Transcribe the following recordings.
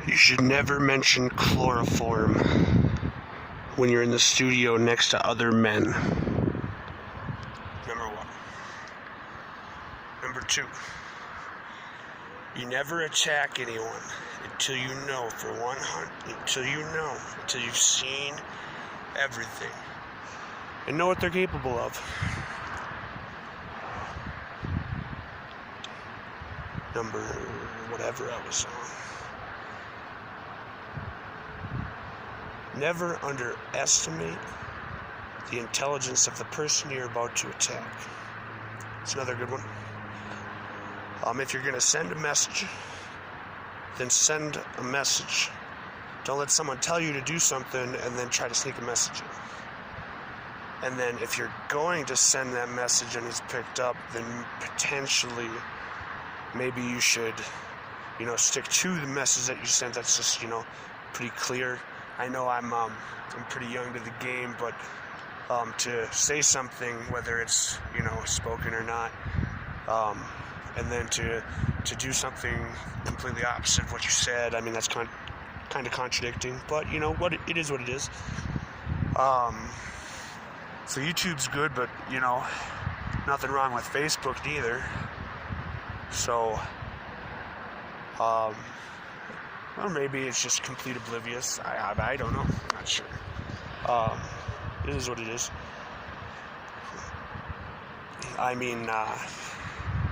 You should never mention chloroform when you're in the studio next to other men. Number one. Number two. You never attack anyone until you know until you've seen everything and know what they're capable of. Number whatever I was on. Never underestimate the intelligence of the person you're about to attack. It's another good one. If you're going to send a message, then send a message. Don't let someone tell you to do something and then try to sneak a message in. And then if you're going to send that message and it's picked up, then potentially maybe you should, stick to the message that you sent. That's just, pretty clear. I know I'm pretty young to the game, but to say something, whether it's, spoken or not, and then to do something completely opposite of what you said, that's kind of contradicting, but what it is what it is. So YouTube's good, but nothing wrong with Facebook neither. So or maybe it's just complete oblivious. I don't know. I'm not sure. It is what it is.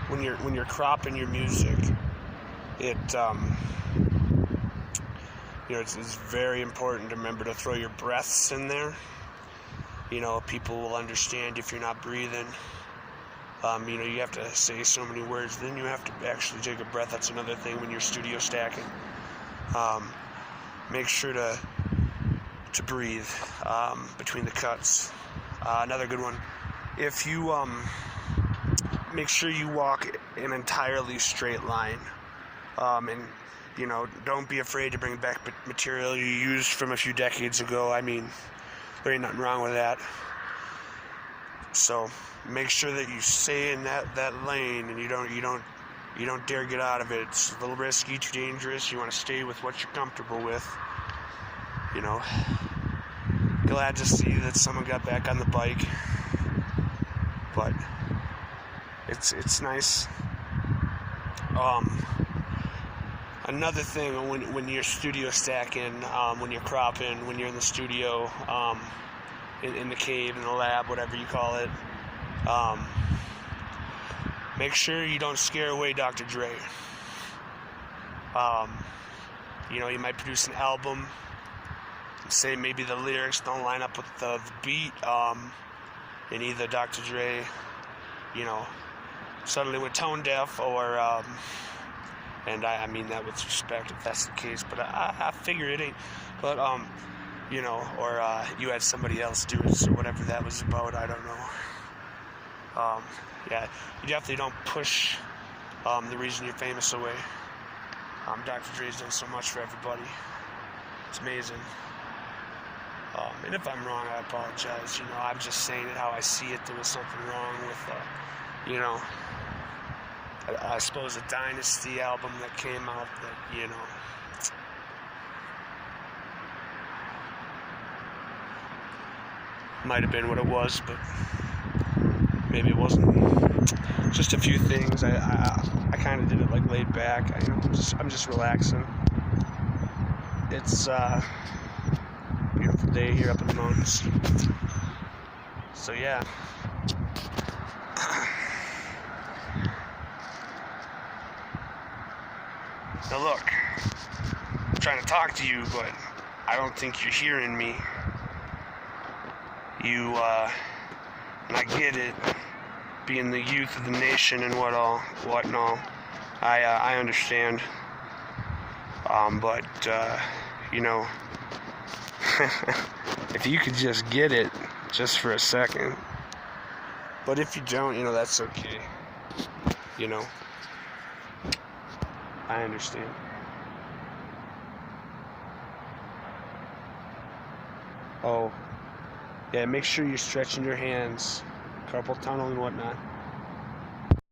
When you're cropping your music, it's very important to remember to throw your breaths in there. People will understand if you're not breathing. You have to say so many words, then you have to actually take a breath. That's another thing when you're studio stacking. Make sure to breathe between the cuts. Another good one. If you make sure you walk an entirely straight line, and don't be afraid to bring back material you used from a few decades ago. There ain't nothing wrong with that. So make sure that you stay in that lane and you don't dare get out of it. It's a little risky, too dangerous. You want to stay with what you're comfortable with. Glad to see that someone got back on the bike, but it's nice. Another thing when you're studio stacking, when you're cropping, when you're in the studio, in the cave, in the lab, whatever you call it, make sure you don't scare away Dr. Dre. You might produce an album, say maybe the lyrics don't line up with the beat, and either Dr. Dre, suddenly went tone deaf, or, and I mean that with respect if that's the case, but I figure it ain't, but, or you had somebody else do it, or whatever that was about, I don't know. Yeah, you definitely don't push the reason you're famous away. Dr. Dre's done so much for everybody. It's amazing. And if I'm wrong, I apologize. I'm just saying it how I see it. There was something wrong with, I suppose a Dynasty album that came out that, might have been what it was, but maybe it wasn't. Just a few things. I kind of did it like laid back. I'm just relaxing. It's beautiful day here up in the mountains. So yeah. Now look, I'm trying to talk to you, but I don't think you're hearing me. And I get it, being the youth of the nation and whatnot. I understand. But if you could just get it, just for a second. But if you don't, that's okay. I understand. Oh, yeah, make sure you're stretching your hands, carpal tunnel and whatnot.